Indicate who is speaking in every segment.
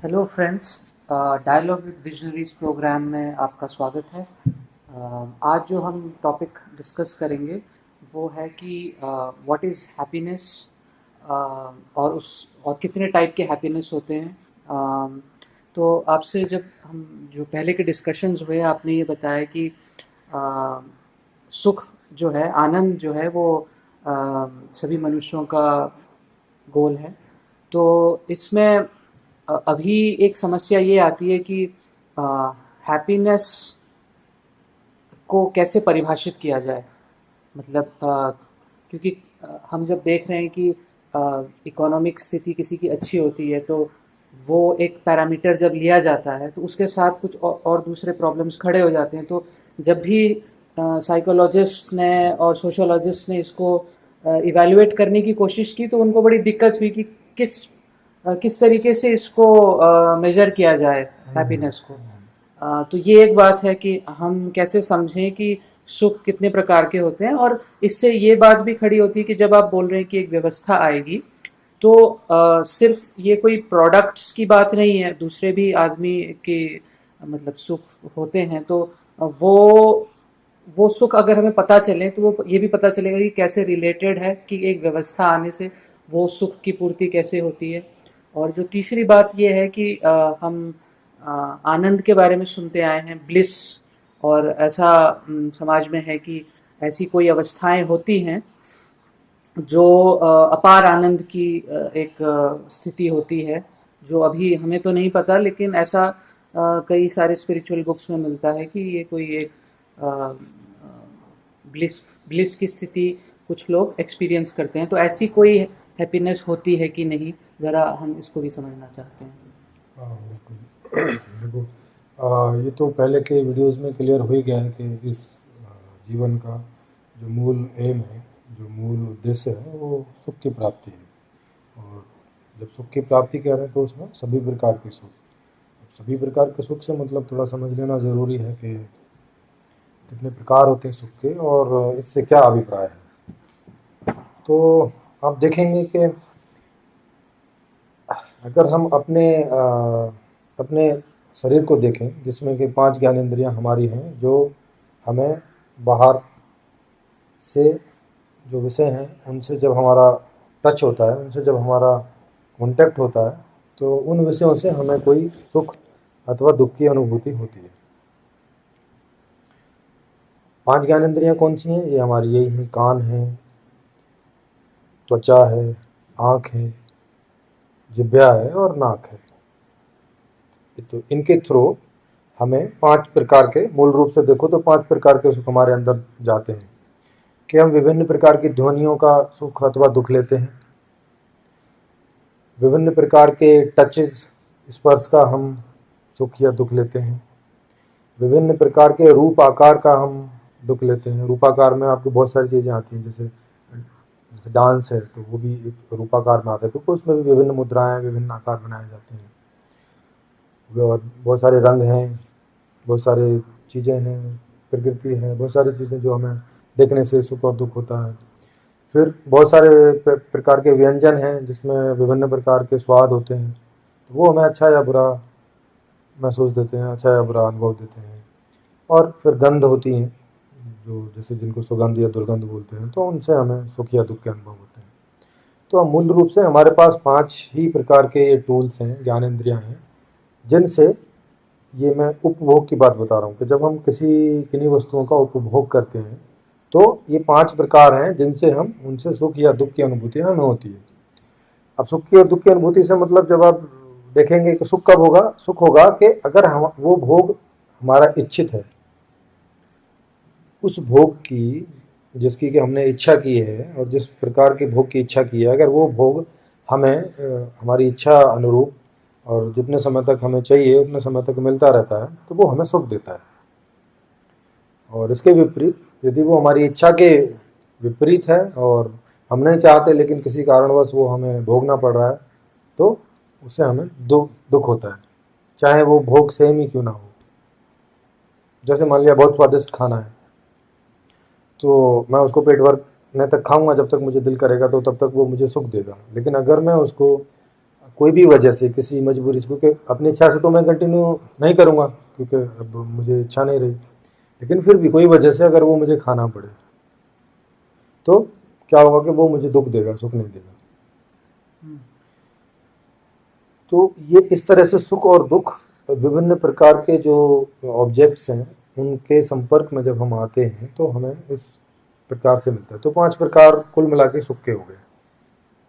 Speaker 1: Hello friends, dialogue with visionaries programme में आपका स्वागत है। आज जो हम टॉपिक डिस्कस करेंगे वो है कि व्हाट इज़ हैप्पीनेस और कितने टाइप के हैप्पीनेस होते हैं। तो आपसे जब हम जो पहले के डिस्कशंस हुए आपने ये बताया कि अ, सुख जो है, आनंद जो है वो अ, सभी मनुष्यों का गोल है। तो इसमें अभी एक समस्या ये आती है कि हैप्पीनेस को कैसे परिभाषित किया जाए। मतलब क्योंकि हम जब देख रहे हैं कि इकोनॉमिक स्थिति किसी की अच्छी होती है तो वो एक पैरामीटर जब लिया जाता है तो उसके साथ कुछ और दूसरे प्रॉब्लम्स खड़े हो जाते हैं। तो जब भी साइकोलॉजिस्ट्स ने और सोशोलॉजिस्ट ने इसको इवैल्यूएट करने की कोशिश की तो उनको बड़ी दिक्कत हुई कि किस किस तरीके से इसको मेजर किया जाए हैप्पीनेस को। तो ये एक बात है कि हम कैसे समझें कि सुख कितने प्रकार के होते हैं। और इससे ये बात भी खड़ी होती है कि जब आप बोल रहे हैं कि एक व्यवस्था आएगी तो सिर्फ ये कोई प्रोडक्ट्स की बात नहीं है, दूसरे भी आदमी के मतलब सुख होते हैं। तो वो सुख अगर हमें पता चले तो वो ये भी पता चलेगा कि कैसे रिलेटेड है, कि एक व्यवस्था आने से वो सुख की पूर्ति कैसे होती है। और जो तीसरी बात ये है कि हम अ, आनंद के बारे में सुनते आए हैं, ब्लिस। और ऐसा समाज में है कि ऐसी कोई अवस्थाएं होती हैं जो अपार आनंद की एक स्थिति होती है, जो अभी हमें तो नहीं पता, लेकिन ऐसा कई सारे स्पिरिचुअल बुक्स में मिलता है कि ये कोई एक ब्लिस ब्लिस की स्थिति कुछ लोग एक्सपीरियंस करते हैं। तो ऐसी कोई हैप्पीनेस होती है कि नहीं, ज़रा हम इसको भी समझना चाहते हैं।
Speaker 2: हाँ, बिल्कुल। देखो, ये तो पहले के वीडियोस में क्लियर हो ही गया है कि इस जीवन का जो मूल एम है, जो मूल उद्देश्य है, वो सुख की प्राप्ति है। और जब सुख की प्राप्ति कह रहे हैं तो उसमें सभी प्रकार के सुख। अब सभी प्रकार के सुख से मतलब थोड़ा समझ लेना ज़रूरी है कि कितने प्रकार होते हैं सुख के और इससे क्या अभिप्राय है। तो आप देखेंगे कि अगर हम अपने शरीर को देखें, जिसमें कि 5 ज्ञानेंद्रियाँ हमारी हैं, जो हमें बाहर से जो विषय हैं उनसे जब हमारा टच होता है, उनसे जब हमारा कॉन्टैक्ट होता है, तो उन विषयों से हमें कोई सुख अथवा दुःख की अनुभूति होती है। 5 ज्ञानेंद्रियाँ कौन-सी हैं? ये हमारी यही हैं, कान है, त्वचा है, आँख है, जिह्वा है और नाक है। तो इनके थ्रू हमें 5 प्रकार के, मूल रूप से देखो तो 5 प्रकार के सुख हमारे अंदर जाते हैं कि हम विभिन्न प्रकार की ध्वनियों का सुख अथवा दुःख लेते हैं। विभिन्न प्रकार के टचेस, स्पर्श का हम सुख या दुःख लेते हैं। विभिन्न प्रकार के रूप आकार का हम दुःख लेते हैं। रूपाकार में आपको बहुत सारी चीज़ें आती हैं, जैसे डांस है तो वो भी एक रूपाकार में आता है, क्योंकि उसमें भी विभिन्न मुद्राएं, विभिन्न आकार बनाए जाते हैं। और बहुत सारे रंग हैं, बहुत सारी चीज़ें हैं, प्रकृति है, बहुत सारी चीज़ें जो हमें देखने से सुख और दुःख होता है। फिर बहुत सारे प्रकार के व्यंजन हैं जिसमें विभिन्न प्रकार के स्वाद होते हैं, तो वो हमें अच्छा या बुरा महसूस देते हैं, अच्छा या बुरा अनुभव देते हैं। और फिर गंध होती हैं, जो जैसे जिनको सुगंध या दुर्गंध बोलते हैं, तो उनसे हमें सुख या दुःख के अनुभव होते हैं। तो हम मूल रूप से हमारे पास 5 ही प्रकार के ये टूल्स हैं, ज्ञानेंद्रियाँ हैं, जिनसे, ये मैं उपभोग की बात बता रहा हूँ कि जब हम किन्हीं वस्तुओं का उपभोग करते हैं तो ये 5 प्रकार हैं जिनसे हम उनसे सुख या दुःख की अनुभूति हमें होती है। अब सुख की और दुःख की अनुभूति से मतलब जब आप देखेंगे कि सुख कब होगा, सुख होगा कि अगर हम वो भोग हमारा इच्छित है, उस भोग की जिसकी कि हमने इच्छा की है और जिस प्रकार के भोग की इच्छा की है, अगर वो भोग हमें हमारी इच्छा अनुरूप और जितने समय तक हमें चाहिए उतने समय तक मिलता रहता है, तो वो हमें सुख देता है। और इसके विपरीत, यदि वो हमारी इच्छा के विपरीत है और हम नहीं चाहते लेकिन किसी कारणवश वो हमें भोगना पड़ रहा है, तो उससे हमें दुख होता है, चाहे वो भोग सेम ही क्यों ना हो। जैसे मान लिया बहुत स्वादिष्ट खाना है, तो मैं उसको पेट भरने तक खाऊंगा, जब तक मुझे दिल करेगा, तो तब तक वो मुझे सुख देगा। लेकिन अगर मैं उसको कोई भी वजह से किसी मजबूरी से, क्योंकि अपनी इच्छा से तो मैं कंटिन्यू नहीं करूँगा क्योंकि अब मुझे इच्छा नहीं रही, लेकिन फिर भी कोई वजह से अगर वो मुझे खाना पड़े तो क्या होगा कि वो मुझे दुख देगा, सुख नहीं देगा। तो ये इस तरह से सुख और दुख विभिन्न प्रकार के जो ऑब्जेक्ट्स हैं उनके संपर्क में जब हम आते हैं तो हमें इस प्रकार से मिलता है। तो 5 प्रकार कुल मिला के सुख के हो गए,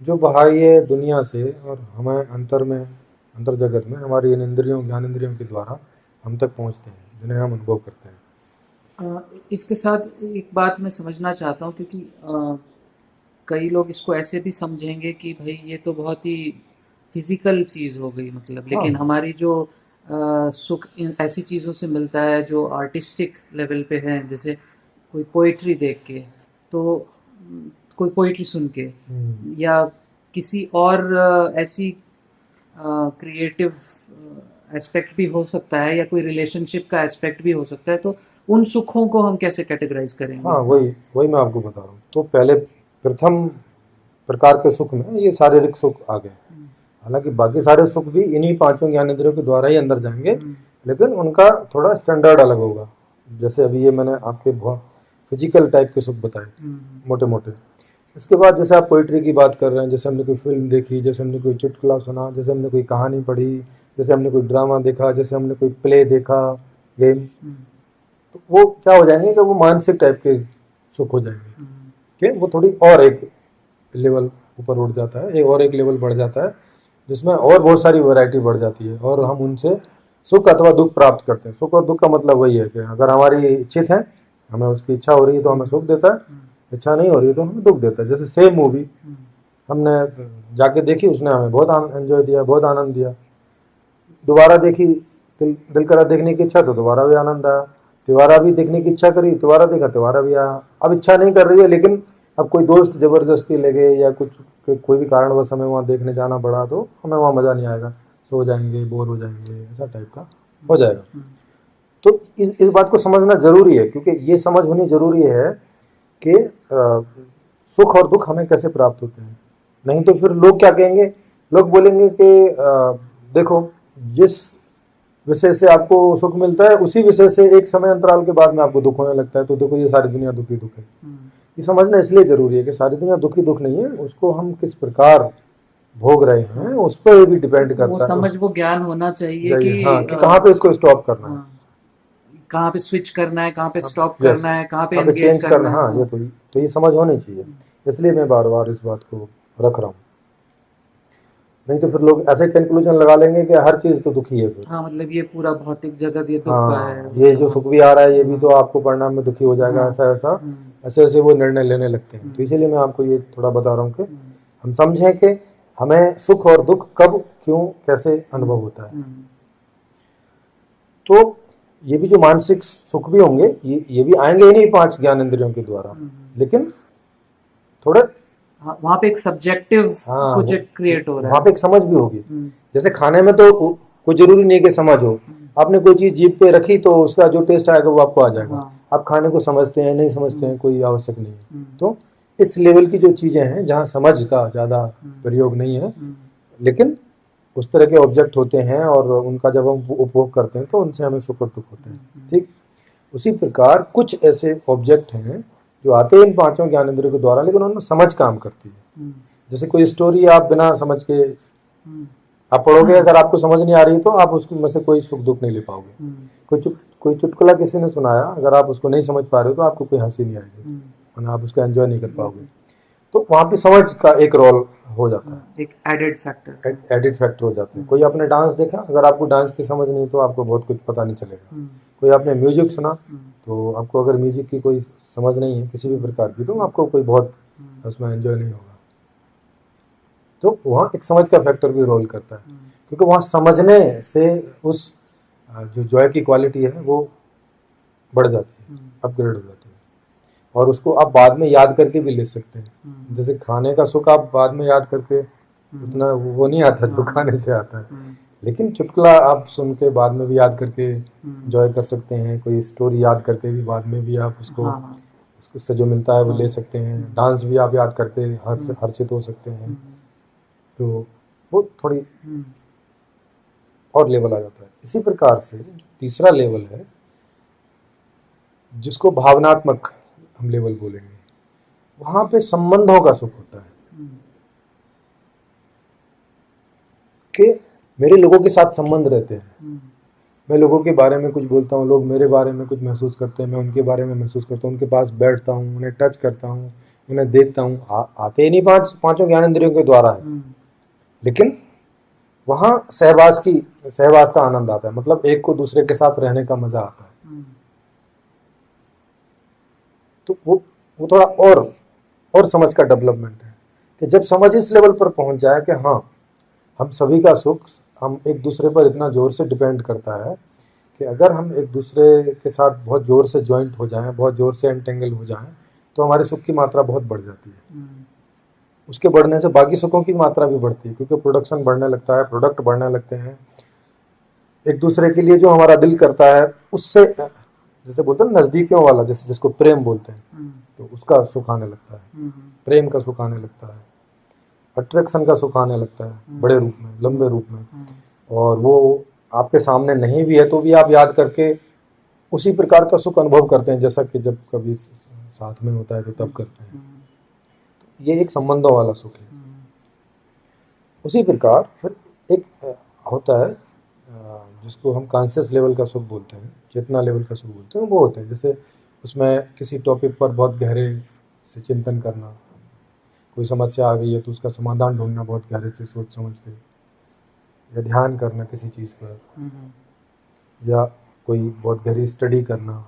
Speaker 2: जो बाह्य दुनिया से और हमें अंतर जगत में हमारी इन इंद्रियों, ज्ञान इंद्रियों के द्वारा हम तक पहुंचते हैं, जिन्हें हम अनुभव करते हैं।
Speaker 1: इसके साथ एक बात मैं समझना चाहता हूँ, क्योंकि कई लोग इसको ऐसे भी समझेंगे कि भाई ये तो बहुत ही फिजिकल चीज़ हो गई, मतलब, लेकिन
Speaker 2: हाँ।
Speaker 1: हमारी जो सुख ऐसी चीज़ों से मिलता है जो आर्टिस्टिक लेवल पे है, जैसे कोई पोइट्री देख के, तो कोई पोइट्री सुन के, या किसी और ऐसी क्रिएटिव एस्पेक्ट भी हो सकता है, या कोई रिलेशनशिप का एस्पेक्ट भी हो सकता है। तो उन सुखों को हम कैसे कैटेगराइज करेंगे?
Speaker 2: हाँ, वही मैं आपको बता रहा हूँ। तो पहले प्रथम प्रकार के सुख में ये शारीरिक सुख आ गए। हालांकि बाकी सारे सुख भी इन्हीं 5 ज्ञानेंद्रियों के द्वारा ही अंदर जाएंगे, लेकिन उनका थोड़ा स्टैंडर्ड अलग होगा। जैसे अभी ये मैंने आपके फिजिकल टाइप के सुख बताए, मोटे मोटे। इसके बाद जैसे आप पोइट्री की बात कर रहे हैं, जैसे हमने कोई फिल्म देखी, जैसे हमने कोई चुटकुला सुना, जैसे हमने कोई कहानी पढ़ी, जैसे हमने कोई ड्रामा देखा, जैसे हमने कोई प्ले देखा, गेम, तो वो क्या हो जाएंगे कि वो मानसिक टाइप के सुख हो जाएंगे कि वो थोड़ी और एक लेवल ऊपर उठ जाता है, और एक लेवल बढ़ जाता है, जिसमें और बहुत सारी वैरायटी बढ़ जाती है और हम उनसे सुख अथवा दुख प्राप्त करते हैं। सुख और दुख का मतलब वही है कि अगर हमारी इच्छित है, हमें उसकी इच्छा हो रही है तो हमें सुख देता है, इच्छा नहीं हो रही है तो हमें दुख देता है। जैसे सेम मूवी हमने जाके देखी, उसने हमें बहुत एंजॉय दिया, बहुत आनंद दिया। दोबारा देखी, दिल करा देखने की इच्छा, तो दोबारा भी आनंद आया। दोबारा भी देखने की इच्छा करी, दोबारा देखा, दोबारा भी आया। अब इच्छा नहीं कर रही है, लेकिन अब कोई दोस्त जबरदस्ती ले गए या कुछ कोई भी कारणवश हमें वहाँ देखने जाना पड़ा, तो हमें वहाँ मज़ा नहीं आएगा, सो जाएंगे, बोर हो जाएंगे, ऐसा टाइप का हो जाएगा। तो इस बात को समझना जरूरी है, क्योंकि ये समझ होनी जरूरी है कि सुख और दुख हमें कैसे प्राप्त होते हैं। नहीं तो फिर लोग क्या कहेंगे, लोग बोलेंगे कि देखो, जिस विषय से आपको सुख मिलता है उसी विषय से एक समय अंतराल के बाद में आपको दुख होने लगता है, तो देखो ये सारी दुनिया दुखी दुख है। ये समझना इसलिए जरूरी है कि सारी दुनिया दुखी दुख नहीं है, उसको हम किस प्रकार भोग रहे हैं उस पर भी डिपेंड करता है।
Speaker 1: वो समझ, वो ज्ञान होना चाहिए कि
Speaker 2: हाँ, कि कहाँ पे इसको स्टॉप करना है,
Speaker 1: कहाँ पे स्विच करना है, कहाँ पे स्टॉप करना है, कहाँ पे
Speaker 2: चेंज
Speaker 1: एंगेज करना है।
Speaker 2: हाँ, ये समझ होनी चाहिए। इसलिए मैं बार बार इस बात को रख रहा हूँ। नहीं तो फिर लोग ऐसे कंक्लूजन लगा लेंगे कि हर चीज तो दुखी है फिर।
Speaker 1: हाँ, मतलब ये पूरा भौतिक जगत ये दुख का
Speaker 2: हाँ,
Speaker 1: है,
Speaker 2: ये जो सुख भी आ रहा है ये भी तो आपको परिणाम में दुखी हो जाएगा, ऐसे ऐसे वो निर्णय लेने लगते हैं। तो इसीलिए मैं आपको ये थोड़ा बता रहा हूँ कि हम समझें कि हमें सुख और दुख कब, क्यों, कैसे अनुभव होता है। तो ये भी जो मानसिक सुख भी होंगे, ये भी आएंगे ही नहीं 5 ज्ञान इंद्रियों के द्वारा, लेकिन थोड़े
Speaker 1: वहाँ पे एक सब्जेक्टिव कुछ क्रिएट हो रहा है,
Speaker 2: वहाँ पे एक समझ भी होगी। जैसे खाने में तो कोई जरूरी नहीं कि समझ हो, आपने कोई चीज जीभ पे रखी तो उसका जो टेस्ट आएगा वो आपको आ जाएगा। आप खाने को समझते हैं नहीं समझते हैं कोई आवश्यक नहीं है। तो इस लेवल की जो चीजें हैं जहाँ समझ का ज्यादा प्रयोग नहीं है, लेकिन उस तरह के ऑब्जेक्ट होते हैं और उनका जब हम उपभोग करते हैं तो उनसे हमें सुख और दुख होते हैं। ठीक उसी प्रकार कुछ ऐसे ऑब्जेक्ट हैं जो आते हैं इन 5 ज्ञानेंद्रियों के द्वारा, लेकिन उनमें समझ काम करती है। जैसे कोई स्टोरी आप बिना समझ के आप पढ़ोगे, अगर आपको समझ नहीं आ रही तो आप उसमें से कोई सुख दुख नहीं ले पाओगे। कोई चुटकुला किसी ने सुनाया, अगर आप उसको नहीं समझ पा रहे हो तो आपको कोई हंसी नहीं आएगी और आप उसको एंजॉय नहीं कर पाओगे। तो वहाँ पे समझ का एक रोल हो जाता है,
Speaker 1: एक एडेड
Speaker 2: फैक्टर हो जाता है। कोई आपने डांस देखा, अगर आपको डांस की समझ नहीं तो आपको बहुत कुछ पता नहीं चलेगा। कोई आपने म्यूजिक सुना, तो आपको अगर म्यूजिक की कोई समझ नहीं है किसी भी प्रकार की, तो आपको कोई बहुत उसमें एंजॉय नहीं होगा। तो वहाँ एक समझ का फैक्टर भी रोल करता है, क्योंकि वहाँ समझने से उस जो जॉय की क्वालिटी है वो बढ़ जाती है, अपग्रेड हो जाती है, और उसको आप बाद में याद करके भी ले सकते हैं। जैसे खाने का सुख आप बाद में याद करके उतना वो नहीं आता जो खाने से आता है, लेकिन चुटकुला आप सुन के बाद में भी याद करके एंजॉय कर सकते हैं। कोई स्टोरी याद करके भी बाद में भी आप उसको उससे जो मिलता है वो ले सकते हैं। डांस भी आप याद करके हर्षित हो सकते हैं। तो वो थोड़ी और लेवल आ जाता है। इसी प्रकार से जो तीसरा लेवल है, जिसको भावनात्मक हम लेवल बोलेंगे, वहां पे संबंधों का सुख होता है कि मेरे लोगों के साथ संबंध रहते हैं। मैं लोगों के बारे में कुछ बोलता हूँ, लोग मेरे बारे में कुछ महसूस करते हैं, मैं उनके बारे में महसूस करता हूँ, उनके पास बैठता हूँ, उन्हें टच करता हूँ, उन्हें देखता हूँ। आते ही नहीं पांचों ज्ञानेंद्रियों के द्वारा है, लेकिन वहां सहवास का आनंद आता है। मतलब एक को दूसरे के साथ रहने का मजा आता है। तो वो थोड़ा और समझ का डेवलपमेंट है कि जब समझ इस लेवल पर पहुंच जाए कि हाँ, हम सभी का सुख हम एक दूसरे पर इतना जोर से डिपेंड करता है कि अगर हम एक दूसरे के साथ बहुत जोर से ज्वाइंट हो जाएं, बहुत जोर से एंटेंगल हो जाएं, तो हमारे सुख की मात्रा बहुत बढ़ जाती है। उसके बढ़ने से बाकी सुखों की मात्रा भी बढ़ती है, क्योंकि प्रोडक्शन बढ़ने लगता है, प्रोडक्ट बढ़ने लगते हैं। एक दूसरे के लिए जो हमारा दिल करता है, उससे जैसे बोलते हैं नजदीकियों वाला, जैसे जिसको प्रेम बोलते हैं, तो उसका सुख आने लगता है, प्रेम का सुख आने लगता है, अट्रैक्शन का सुख आने लगता है, बड़े रूप में, लंबे रूप में। और वो आपके सामने नहीं भी है तो भी आप याद करके उसी प्रकार का सुख अनुभव करते हैं, जैसा कि जब कभी साथ में होता है तो तब करते हैं। तो ये एक संबंधों वाला सुख है। उसी प्रकार फिर एक होता है जिसको हम कॉन्शियस लेवल का सुख बोलते हैं, चेतना लेवल का सुख बोलते हैं। वो होते हैं जैसे उसमें किसी टॉपिक पर बहुत गहरे से चिंतन करना, कोई समस्या आ गई है तो उसका समाधान ढूंढना बहुत गहरे से सोच समझ के, या ध्यान करना किसी चीज़ पर, या कोई बहुत गहरी स्टडी करना,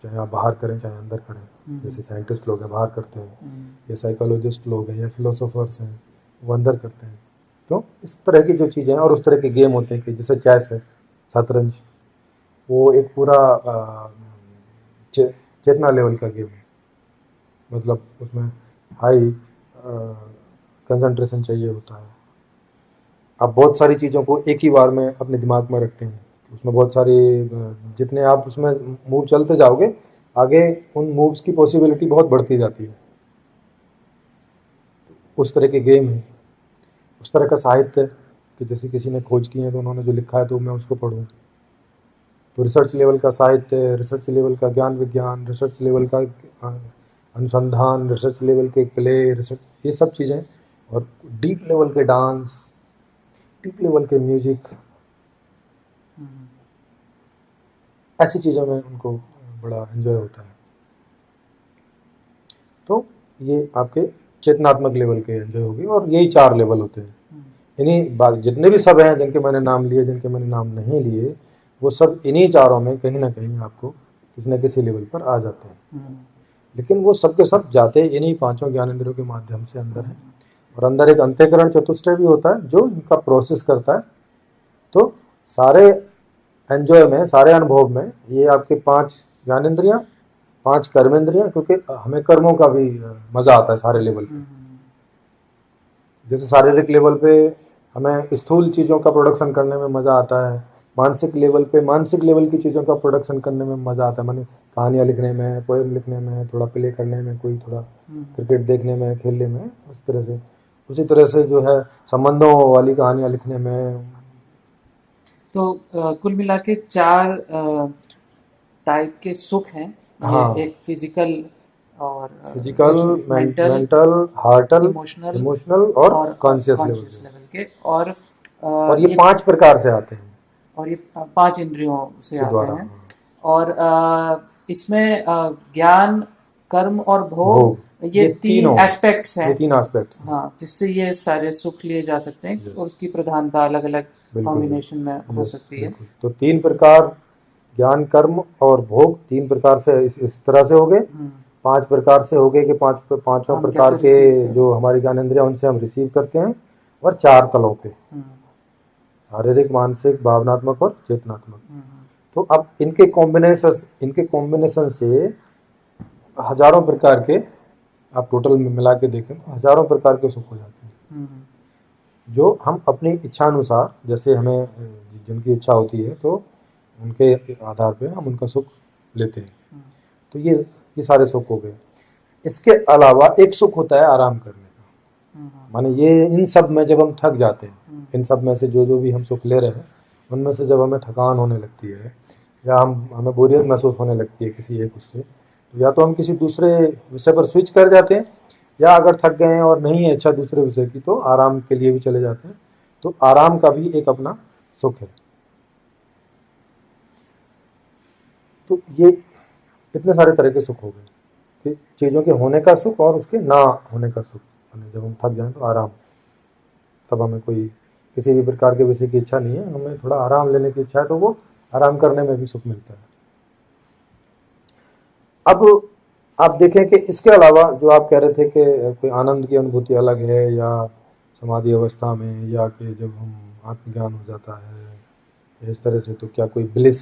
Speaker 2: चाहे आप बाहर करें चाहे अंदर करें। जैसे साइंटिस्ट लोग हैं बाहर करते हैं, या साइकोलॉजिस्ट लोग हैं, या फिलोसोफर्स हैं, वो अंदर करते हैं। तो इस तरह की जो चीज़ें हैं, और उस तरह के गेम होते हैं कि जैसे चेस है, शतरंज, वो एक पूरा चेतना लेवल का गेम है। मतलब उसमें हाई कंसंट्रेशन चाहिए होता है। आप बहुत सारी चीज़ों को एक ही बार में अपने दिमाग में रखते हैं, उसमें बहुत सारी जितने आप उसमें मूव चलते जाओगे आगे, उन मूव्स की पॉसिबिलिटी बहुत बढ़ती जाती है। उस तरह के गेम है। उस तरह का साहित्य कि जैसे किसी ने खोज की है तो उन्होंने जो लिखा है तो मैं उसको पढूं। तो रिसर्च लेवल का साहित्य, रिसर्च लेवल का ज्ञान विज्ञान, रिसर्च लेवल का अनुसंधान, रिसर्च लेवल के प्ले, रिसर्च, ये सब चीज़ें। और डीप लेवल के डांस, डीप लेवल के म्यूजिक, ऐसी चीज़ों में उनको बड़ा एंजॉय होता है। तो ये आपके चेतनात्मक लेवल के एंजॉय होगी। और यही 4 लेवल होते हैं। इन्हीं जितने भी सब हैं जिनके मैंने नाम लिए, जिनके मैंने नाम नहीं लिए, वो सब इन्हीं चारों में कहीं ना कहीं आपको किसी न किसी लेवल पर आ जाते हैं। लेकिन वो सब के सब जाते इन्हीं 5 ज्ञानेंद्रियों के माध्यम से अंदर है। और अंदर एक अंतःकरण चतुष्टय भी होता है जो इनका प्रोसेस करता है। तो सारे एंजॉय में, सारे अनुभव में, ये आपके 5 ज्ञानेंद्रियां, 5 कर्मेंद्रियां, क्योंकि हमें कर्मों का भी मजा आता है सारे लेवल पे। जैसे शारीरिक लेवल पे हमें स्थूल चीज़ों का प्रोडक्शन करने में मज़ा आता है, मानसिक लेवल पे मानसिक लेवल की चीज़ों का प्रोडक्शन करने में मज़ा आता है। माने कहानियाँ लिखने में, पोएम लिखने में, थोड़ा प्ले करने में, कोई थोड़ा क्रिकेट देखने में, खेलने में, उस तरह से। उसी तरह से जो है संबंधों वाली कहानियाँ लिखने में।
Speaker 1: तो कुल मिला के 4 टाइप के सुख हैं।
Speaker 2: हाँ,
Speaker 1: एक फिजिकल और
Speaker 2: फिजिकल, मेंटल, हार्टल, इमोशनल और कॉन्शियस
Speaker 1: लेवल के।
Speaker 2: और ये
Speaker 1: ये
Speaker 2: 5 प्रकार से आते हैं,
Speaker 1: और ये 5 इंद्रियों से आते हैं। और इसमें ज्ञान, कर्म और भोग, ये 3 एस्पेक्ट्स हैं।
Speaker 2: ये 3 एस्पेक्ट्स,
Speaker 1: हाँ, जिससे ये सारे सुख लिए जा सकते हैं। और उसकी प्रधानता अलग अलग कॉम्बिनेशन में हो सकती है।
Speaker 2: तो 3 प्रकार, ज्ञान, कर्म और भोग, 3 प्रकार से इस तरह से हो गए। 5 प्रकार से हो गए कि पांचों प्रकार के जो हमारी ज्ञानेंद्रियां, उनसे हम रिसीव करते हैं। और 4 तलों पे, शारीरिक, मानसिक, भावनात्मक और चेतनात्मक। तो अब इनके कॉम्बिनेशन से हजारों प्रकार के, आप टोटल में मिला के देखें तो हजारों प्रकार के सुख हो जाते हैं, जो हम अपनी इच्छा अनुसार, जैसे हमें जिनकी इच्छा होती है तो उनके आधार पे हम उनका सुख लेते हैं। तो ये सारे सुख हो गए। इसके अलावा एक सुख होता है आराम करने का। माने ये इन सब में जब हम थक जाते हैं, इन सब में से जो जो भी हम सुख ले रहे हैं उनमें से जब हमें थकान होने लगती है या हमें बोरियत महसूस होने लगती है किसी एक उससे, तो या तो हम किसी दूसरे विषय पर स्विच कर जाते हैं, या अगर थक गए हैं और नहीं है इच्छा दूसरे विषय की तो आराम के लिए भी चले जाते हैं। तो आराम का भी एक अपना सुख है। तो ये इतने सारे तरह के सुख हो गए कि चीज़ों के होने का सुख और उसके ना होने का सुख। जब हम थक जाएं तो आराम, तब हमें कोई किसी भी प्रकार के विषय की इच्छा नहीं है, हमें थोड़ा आराम लेने की इच्छा है, तो वो आराम करने में भी सुख मिलता है। अब आप देखें कि इसके अलावा जो आप कह रहे थे कि कोई आनंद की अनुभूति अलग है या समाधि अवस्था में, या कि जब हम आत्मज्ञान हो जाता है इस तरह से, तो क्या कोई ब्लिस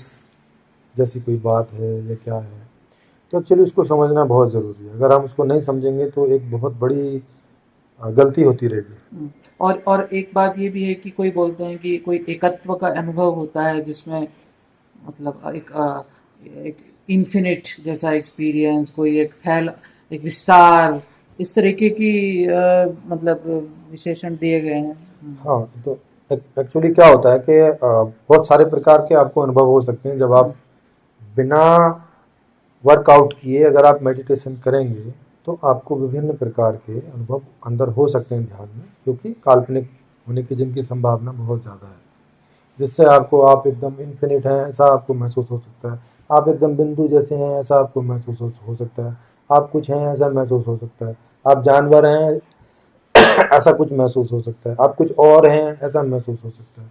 Speaker 2: जैसी कोई बात है या क्या है, तो एक्चुअली उसको समझना बहुत ज़रूरी है। अगर हम उसको नहीं समझेंगे तो एक बहुत बड़ी गलती होती रहेगी।
Speaker 1: और एक बात ये भी है कि कोई बोलते हैं कि कोई एकत्व का अनुभव होता है जिसमें मतलब एक इन्फिनिट जैसा एक्सपीरियंस, कोई एक विस्तार, इस तरीके की मतलब विशेषण दिए गए हैं।
Speaker 2: हाँ, तो एक्चुअली क्या होता है कि बहुत सारे प्रकार के आपको अनुभव हो सकते हैं जब आप बिना वर्कआउट किए अगर आप मेडिटेशन करेंगे तो आपको विभिन्न प्रकार के अनुभव अंदर हो सकते हैं ध्यान में, क्योंकि काल्पनिक होने की जिनकी संभावना बहुत ज़्यादा है, जिससे आपको आप एकदम इन्फिनिट हैं ऐसा आपको महसूस हो सकता है, आप एकदम बिंदु जैसे हैं ऐसा आपको महसूस हो सकता है, आप कुछ हैं ऐसा महसूस हो सकता है, आप जानवर हैं ऐसा कुछ महसूस हो सकता है, आप कुछ और हैं ऐसा महसूस हो सकता है।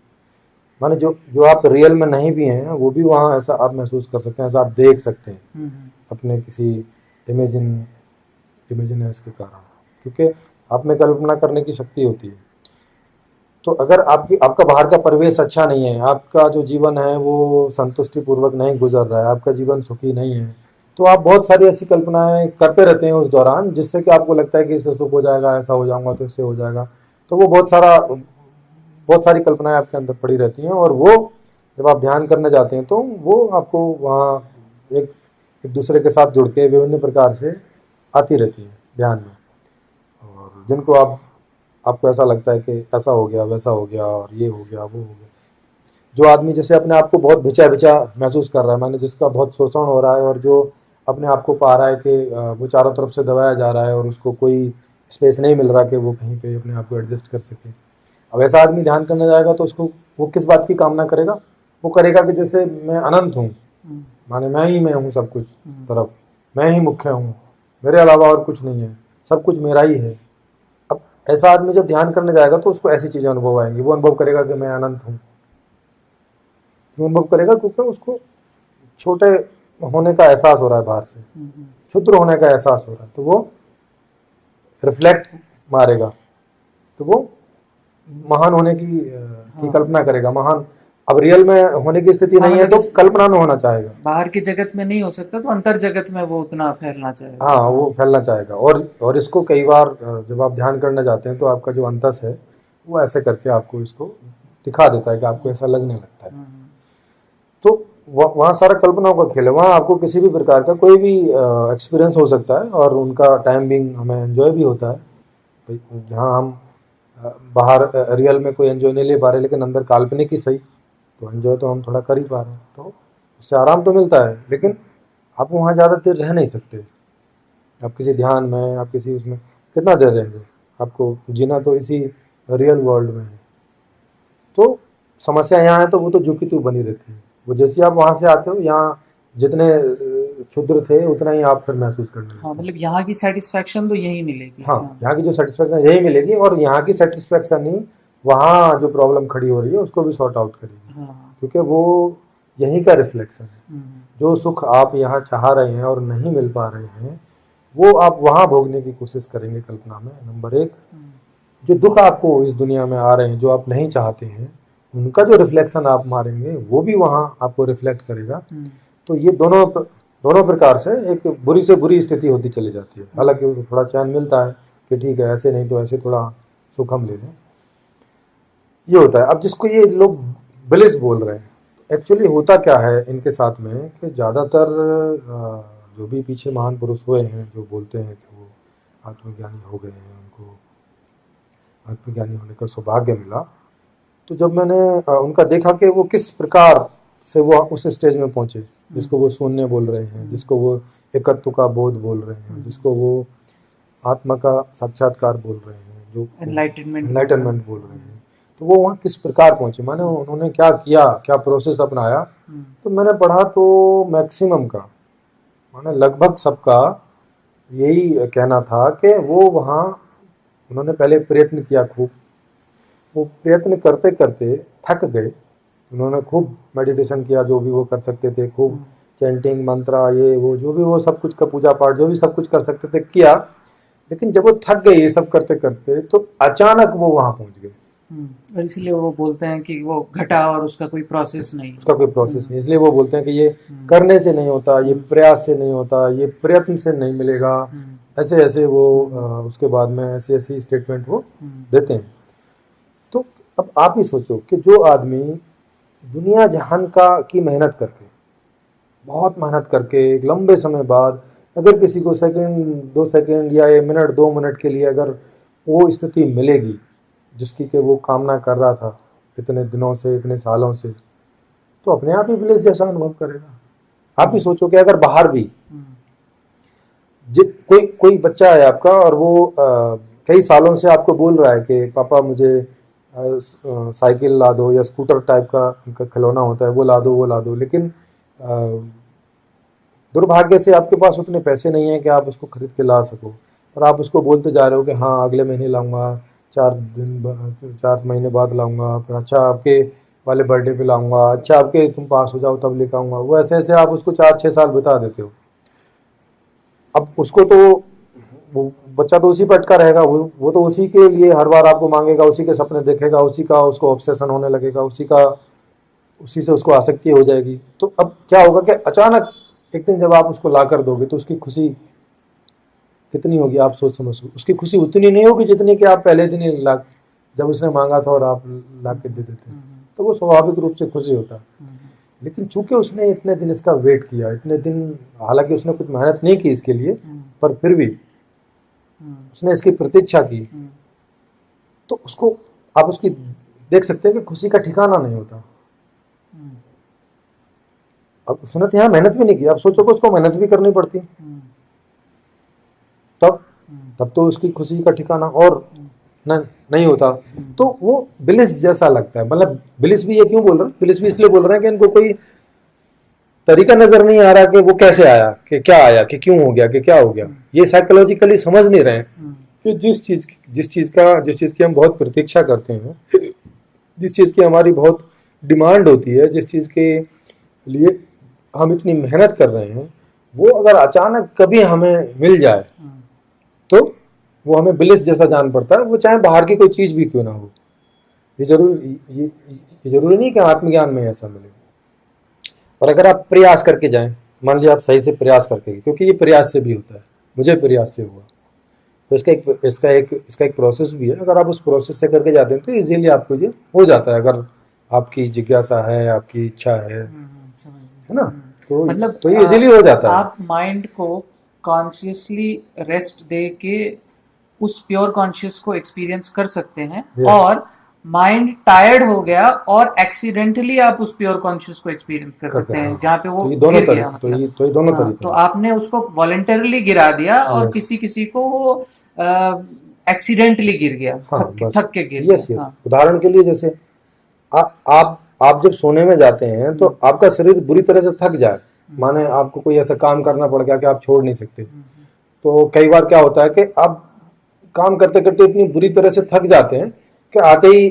Speaker 2: माने जो जो आप रियल में नहीं भी हैं वो भी वहाँ ऐसा आप महसूस कर सकते हैं, ऐसा आप देख सकते हैं अपने किसी इमेजिनेस के कारण, क्योंकि आप में कल्पना करने की शक्ति होती है। तो अगर आपका बाहर का परिवेश अच्छा नहीं है, आपका जो जीवन है वो संतुष्टि पूर्वक नहीं गुजर रहा है, आपका जीवन सुखी नहीं है, तो आप बहुत सारी ऐसी कल्पनाएं करते रहते हैं उस दौरान, जिससे कि आपको लगता है कि इससे सुख हो जाएगा, ऐसा हो जाऊंगा तो इससे हो जाएगा। तो वो बहुत सारी कल्पनाएं आपके अंदर पड़ी रहती हैं, और वो जब आप ध्यान करने जाते हैं तो वो आपको वहाँ एक एक दूसरे के साथ जुड़ के विभिन्न प्रकार से आती रहती है ध्यान में, और जिनको आपको ऐसा लगता है कि ऐसा हो गया, वैसा हो गया, और ये हो गया, वो हो गया। जो आदमी जैसे अपने आप को बहुत भिचा भिचा महसूस कर रहा है, माने जिसका बहुत शोषण हो रहा है और जो अपने आप को पा रहा है कि वो चारों तरफ से दबाया जा रहा है और उसको कोई स्पेस नहीं मिल रहा कि वो कहीं पे अपने आप को एडजस्ट कर सके, अब ऐसा आदमी ध्यान करने जाएगा तो उसको वो किस बात की कामना करेगा? वो करेगा कि जैसे मैं अनंत हूँ, माने मैं हूँ सब कुछ तरफ, मैं ही मुख्य हूँ, मेरे अलावा और कुछ नहीं है, सब कुछ मेरा ही है। अब ऐसा आदमी जब ध्यान करने जाएगा तो उसको ऐसी चीज़ें अनुभव आएंगी, वो अनुभव करेगा कि मैं अनंत हूँ। क्यों अनुभव करेगा? क्योंकि उसको छोटे होने का एहसास हो रहा है, बाहर से क्षुद्र होने का एहसास हो रहा है, तो वो रिफ्लेक्ट मारेगा, तो वो महान होने की कल्पना करेगा। महान अब रियल में होने की स्थिति नहीं है तो कल्पना में होना चाहेगा।
Speaker 1: बाहर की जगत में नहीं हो सकता तो अंतर जगत में वो उतना फैलना चाहेगा।
Speaker 2: हाँ, वो फैलना चाहेगा। और इसको कई बार जब आप ध्यान करने जाते हैं तो आपका जो अंतस है वो ऐसे करके आपको इसको दिखा देता है कि आपको ऐसा लगने लगता है। तो वहाँ सारा कल्पनाओं का खेल है, वहाँ आपको किसी भी प्रकार का कोई भी एक्सपीरियंस हो सकता है, और उनका टाइम बिंग हमें एंजॉय भी होता है। जहाँ हम बाहर रियल में कोई एंजॉय नहीं ले पा रहे, लेकिन अंदर काल्पनिक ही सही, तो एंजॉय तो हम थोड़ा कर ही पा रहे हैं, तो उससे आराम तो मिलता है। लेकिन आप वहाँ ज़्यादा देर रह नहीं सकते। आप किसी ध्यान में, आप किसी उसमें कितना देर रहेंगे? आपको जीना तो इसी रियल वर्ल्ड में है। तो समस्या यहाँ है तो वो तो झुकी तू बनी रहती है। वो जैसे आप वहाँ से आते हो, यहाँ जितने क्षुद्र थे उतना ही आप फिर महसूस करने लगते।
Speaker 1: हाँ, मतलब यहाँ की सेटिस्फैक्शन तो यही मिलेगी।
Speaker 2: हाँ, यहाँ की जो सेटिस्फैक्शन यही मिलेगी, और यहाँ की सेटिस्फैक्शन ही वहाँ जो प्रॉब्लम खड़ी हो रही है उसको भी सॉर्ट आउट करेगी। क्योंकि वो यहीं का रिफ्लेक्शन है। जो सुख आप यहाँ चाह रहे हैं और नहीं मिल पा रहे हैं, वो आप वहाँ भोगने की कोशिश करेंगे कल्पना में। नंबर एक, जो दुख आपको इस दुनिया में आ रहे हैं, जो आप नहीं चाहते हैं, उनका जो रिफ्लेक्शन आप मारेंगे वो भी वहाँ आपको रिफ्लेक्ट करेगा। तो ये दोनों प्रकार से एक बुरी से बुरी स्थिति होती चली जाती है। हालांकि थोड़ा चैन मिलता है कि ठीक है, ऐसे नहीं तो ऐसे थोड़ा सुख हम ले लें, ये होता है। अब जिसको ये लोग ब्लिस बोल रहे हैं, एक्चुअली होता क्या है इनके साथ में कि ज़्यादातर जो भी पीछे महान पुरुष हुए हैं जो बोलते हैं कि वो आत्मज्ञानी हो गए हैं, उनको आत्मज्ञानी होने का सौभाग्य मिला। तो जब मैंने उनका देखा कि वो किस प्रकार से वो उस स्टेज में पहुंचे, जिसको वो शून्य बोल रहे हैं, जिसको वो एकत्व का बोध बोल रहे हैं, जिसको वो आत्मा का साक्षात्कार बोल रहे हैं, जो एनलाइटनमेंट बोल रहे हैं, तो वो वहाँ किस प्रकार पहुंचे, माने उन्होंने क्या किया, क्या प्रोसेस अपनाया। तो मैंने पढ़ा तो मैक्सिमम का, माने लगभग सबका यही कहना था कि वो वहाँ उन्होंने पहले प्रयत्न किया खूब, वो प्रयत्न करते करते थक गए। उन्होंने खूब मेडिटेशन किया, जो भी वो कर सकते थे, खूब चैंटिंग, मंत्रा, ये वो जो भी वो सब कुछ का पूजा पाठ जो भी सब कुछ कर सकते थे किया। लेकिन जब वो थक गए ये सब करते करते, तो अचानक वो वहाँ पहुँच गए।
Speaker 1: और इसलिए वो बोलते हैं कि वो घटा और उसका कोई प्रोसेस नहीं,
Speaker 2: उसका कोई प्रोसेस नहीं, इसलिए वो बोलते हैं कि ये करने से नहीं होता, ये प्रयास से नहीं होता, ये प्रयत्न से नहीं मिलेगा, ऐसे ऐसे वो उसके बाद में ऐसी ऐसी स्टेटमेंट वो देते हैं। तो अब आप ही सोचो कि जो आदमी दुनिया जहान का की मेहनत करके, बहुत मेहनत करके एक लंबे समय बाद अगर किसी को सेकंड 2 सेकंड या 1 मिनट 2 मिनट के लिए अगर वो स्थिति मिलेगी जिसकी के वो कामना कर रहा था इतने दिनों से, इतने सालों से, तो अपने आप ही ब्लिस जैसा अनुभव करेगा। आप ही सोचो कि अगर बाहर भी कोई बच्चा है आपका और वो कई सालों से आपको बोल रहा है कि पापा मुझे साइकिल ला दो या स्कूटर टाइप का उनका खिलौना होता है वो ला दो, वो ला दो, लेकिन दुर्भाग्य से आपके पास उतने पैसे नहीं है कि आप उसको खरीद के ला सको, और आप उसको बोलते जा रहे हो कि हाँ अगले महीने लाऊंगा, 4 महीने बाद लाऊंगा, फिर अच्छा आपके वाले बर्थडे पे लाऊंगा, अच्छा आपके तुम पास हो जाओ तब लेकर आऊंगा। वो ऐसे ऐसे आप उसको 4-6 साल बिता देते हो। अब उसको तो वो बच्चा तो उसी पर अटका रहेगा, वो तो उसी के लिए हर बार आपको मांगेगा, उसी के सपने देखेगा, उसी का उसको ऑब्सेशन होने लगेगा, उसी से उसको आसक्ति हो जाएगी। तो अब क्या होगा कि अचानक एक दिन जब आप उसको ला कर दोगे तो उसकी खुशी कितनी होगी आप सोच समझ। उसकी खुशी उतनी नहीं होगी जितनी कि आप पहले दिन ही जब उसने मांगा था और आप ला के दे देते, तो वो स्वाभाविक रूप से खुशी होता। लेकिन चूंकि उसने इतने दिन इसका वेट किया, इतने दिन, हालांकि उसने कुछ मेहनत नहीं की इसके लिए, पर फिर भी उसने इसकी प्रतीक्षा की, तो उसको आप उसकी देख सकते हैं कि खुशी का ठिकाना नहीं होता। अब उसने तो यहाँ मेहनत भी नहीं की, आप सोचो कि उसको मेहनत भी करनी पड़ती, तब तो उसकी खुशी का ठिकाना और नहीं होता। तो वो ब्लिस जैसा लगता है। मतलब ब्लिस भी ये क्यों बोल रहे हैं, ब्लिस भी इसलिए बोल रहे हैं कि इनको कोई तरीका नजर नहीं आ रहा कि वो कैसे आया, कि क्या आया, कि क्यों हो गया, कि क्या हो गया। ये साइकोलॉजिकली समझ नहीं रहे कि जिस चीज की हम बहुत प्रतीक्षा करते हैं, जिस चीज की हमारी बहुत डिमांड होती है, जिस चीज के लिए हम इतनी मेहनत कर रहे हैं, वो अगर अचानक कभी हमें मिल जाए तो वो हमें ब्लिस जैसा जान पड़ता है, वो चाहे बाहर की कोई चीज भी क्यों ना हो। ये जरूरी नहीं कि आत्मज्ञान में ऐसा मिले। और अगर आप प्रयास करके जाएं, मान लीजिए आप सही से प्रयास करके, क्योंकि ये प्रयास से भी होता है, मुझे प्रयास से हुआ, तो इसका एक प्रोसेस भी है। अगर आप उस प्रोसेस से करके जाते हैं तो इजीली आपको ये हो जाता है, अगर आपकी जिज्ञासा है, आपकी इच्छा है ना, तो
Speaker 1: मतलब
Speaker 2: ये इजीली हो जाता है।
Speaker 1: आप माइंड को कॉन्शियसली रेस्ट दे के उस प्योर कॉन्शियस को एक्सपीरियंस कर सकते हैं। और माइंड टायर्ड हो गया और एक्सीडेंटली आप उस प्योर कॉन्शियस को एक्सपीरियंस कर सकते हैं, जहाँ पे वो गिर गया।
Speaker 2: तो दोनों तरीके,
Speaker 1: तो आपने उसको वॉलंटरली गिरा दिया और किसी को वो एक्सीडेंटली गिर गया, थक के गिर गया।
Speaker 2: उदाहरण के लिए जैसे आप जब सोने में जाते हैं तो आपका शरीर बुरी तरह से थक जाए, माने आपको कोई ऐसा काम करना पड़ गया कि आप छोड़ नहीं सकते, तो कई बार क्या होता है कि आप काम करते करते इतनी बुरी तरह से थक जाते हैं कि आते ही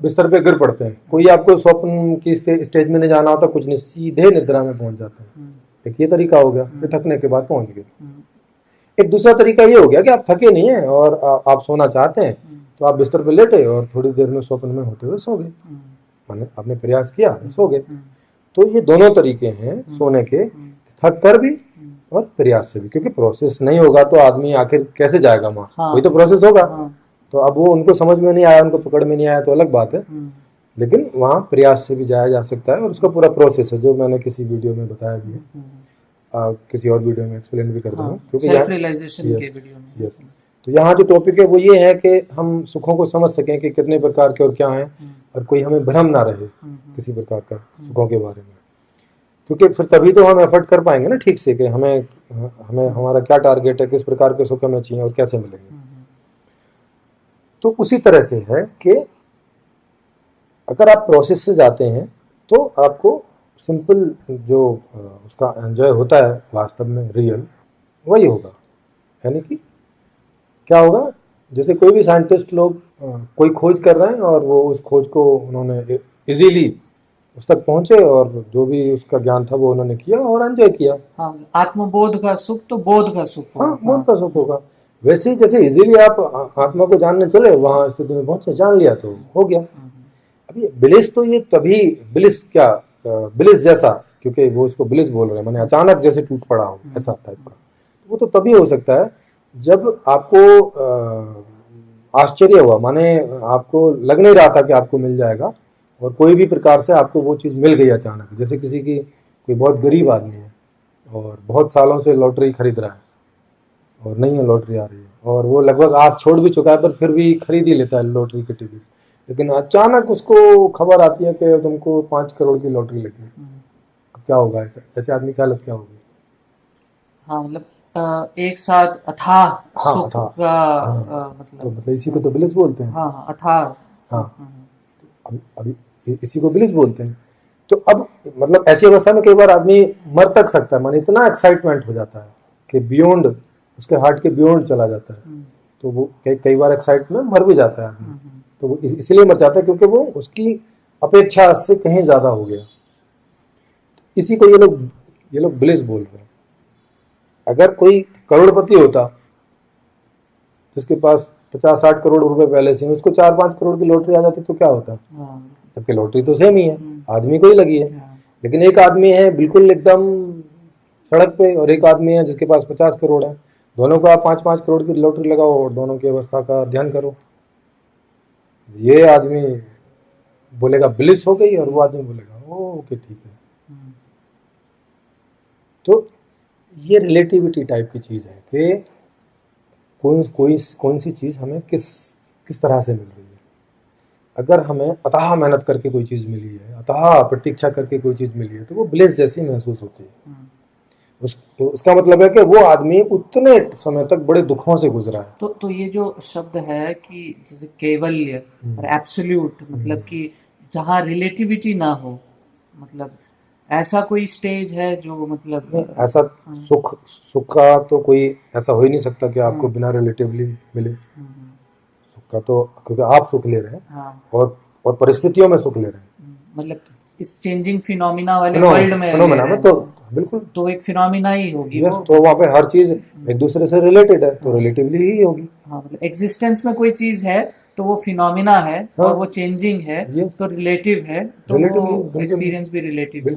Speaker 2: बिस्तर पे गिर पड़ते हैं। कोई आपको स्वप्न की स्टेज में नहीं जाना होता, कुछ नहीं, सीधे निद्रा में पहुंच जाते हैं। एक ये तरीका हो गया कि थकने के बाद पहुंच गए। एक दूसरा तरीका ये हो गया कि आप थके नहीं है और आप सोना चाहते हैं, तो आप बिस्तर पे लेटे और थोड़ी देर में स्वप्न में होते हुए सो गए, माने आपने प्रयास किया, सो गए। तो ये दोनों तरीके हैं सोने के, थक कर भी और प्रयास से भी, क्योंकि प्रोसेस नहीं होगा तो आदमी आखिर कैसे जाएगा वहां, वही तो प्रोसेस होगा। तो अब वो उनको समझ में नहीं आया, उनको पकड़ में नहीं आया तो अलग बात है, लेकिन वहाँ प्रयास से भी जाया जा सकता है। और उसका पूरा प्रोसेस है जो मैंने किसी वीडियो में बताया भी है, किसी और वीडियो में एक्सप्लेन भी कर दूंगा, क्योंकि तो यहाँ जो टॉपिक है वो ये है कि हम सुखों को समझ सकें कि कितने प्रकार के और क्या हैं, और कोई हमें भ्रम ना रहे किसी प्रकार का सुखों के बारे में, क्योंकि फिर तभी तो हम एफर्ट कर पाएंगे ना ठीक से कि हमें हमें हमारा क्या टारगेट है, किस प्रकार के सुख हमें चाहिए और कैसे मिलेंगे। तो उसी तरह से है कि अगर आप प्रोसेस से जाते हैं तो आपको सिंपल जो उसका एंजॉय होता है वास्तव में रियल वही होगा। यानी कि क्या होगा, जैसे कोई भी साइंटिस्ट लोग कोई खोज कर रहे हैं और वो उस खोज को उन्होंने इजीली उस तक पहुंचे और जो भी उसका ज्ञान था वो उन्होंने किया और एंजॉय किया।
Speaker 1: हाँ, आत्मबोध का सुख तो बोध का सुख
Speaker 2: हाँ,
Speaker 1: होगा।
Speaker 2: बोध का सुख होगा। वैसे ही जैसे इजीली आप आत्मा को जानने चले, वहां स्थिति में पहुंचे, जान लिया तो हो गया। अभी ब्लिस तो ये तभी ब्लिस क्या ब्लिस जैसा, क्योंकि वो उसको ब्लिस बोल रहे हैं, माने अचानक जैसे टूट पड़ा हो ऐसा टाइप का, वो तो तभी हो सकता है जब आपको आश्चर्य हुआ, माने आपको लग नहीं रहा था कि आपको मिल जाएगा और कोई भी प्रकार से आपको वो चीज़ मिल गई अचानक। जैसे किसी की कोई बहुत गरीब आदमी है और बहुत सालों से लॉटरी खरीद रहा है और नहीं है, लॉटरी आ रही है और वो लगभग आस छोड़ भी चुका है, पर फिर भी खरीद ही लेता है लॉटरी की टिकट। लेकिन अचानक उसको खबर आती है कि तुमको 5 करोड़ की लॉटरी लगी। अब क्या होगा, ऐसे आदमी की हालत क्या होगी?
Speaker 1: हाँ, मतलब एक साथ अथाह
Speaker 2: हाँ,
Speaker 1: सुख
Speaker 2: अथाह।
Speaker 1: का
Speaker 2: हाँ, तो
Speaker 1: मतलब
Speaker 2: मतलब इसी को तो ब्लिस बोलते हैं।
Speaker 1: हाँ, हाँ, अथाह।
Speaker 2: हाँ, अभी इसी को ब्लिस बोलते हैं। तो अब मतलब ऐसी अवस्था में कई बार आदमी मर तक सकता है, माने इतना एक्साइटमेंट हो जाता है कि बियॉन्ड उसके हार्ट के बियॉन्ड चला जाता है। तो वो कई बार एक्साइट में मर भी जाता है आदमी। तो वो इसलिए मर जाता है क्योंकि वो उसकी अपेक्षा से कहीं ज्यादा हो गया। इसी को ये लोग ब्लिस बोल रहे हैं। अगर कोई करोड़पति होता जिसके पास 50-60 करोड़ रुपए पहले से, उसको 4-5 करोड़ की लॉटरी आ जाती तो क्या होता? सबकी लॉटरी तो सेम ही है, आदमी को ही लगी है। लेकिन एक आदमी है बिल्कुल एकदम सड़क पे और एक आदमी है जिसके पास 50 करोड़ है। दोनों को आप 5-5 करोड़ की लॉटरी लगाओ और दोनों की अवस्था का अध्ययन करो। ये आदमी बोलेगा ब्लिस हो गई और वो आदमी बोलेगा ओके ठीक है। तो ये रिलेटिविटी टाइप की चीज है कि कौन सी चीज हमें किस तरह से मिल रही है। अगर हमें अथाह मेहनत करके कोई चीज मिली है, अथाह प्रतीक्षा करके कोई चीज मिली है, तो वो ब्लिस जैसी महसूस होती है। उसका मतलब है कि वो आदमी उतने समय तक बड़े दुखों से गुजरा है।
Speaker 1: तो ये जो शब्द है कि जैसे केवल्य और एब्सोल्यूट, मतलब कि जहाँ रिलेटिविटी ना हो, मतलब ऐसा कोई स्टेज है जो मतलब
Speaker 2: ऐसा सुख का तो कोई ऐसा हो ही नहीं सकता कि आपको बिना रिलेटिवली मिले। सुख का तो क्योंकि आप सुख ले रहे हैं और परिस्थितियों में सुख ले रहे हैं,
Speaker 1: मतलब इस चेंजिंग फिनोमिना वाले वर्ल्ड में
Speaker 2: तो बिल्कुल
Speaker 1: तो एक फिनोमिना ही होगी वो।
Speaker 2: तो वहाँ पे हर चीज एक दूसरे से रिलेटेड है, तो रिलेटिवली ही होगी।
Speaker 1: हाँ, मतलब एग्जिस्टेंस में कोई चीज है तो वो फिनोमिना है और वो चेंजिंग है तो रिलेटिव है, तो वो एक्सपीरियंस भी रिलेटिव है।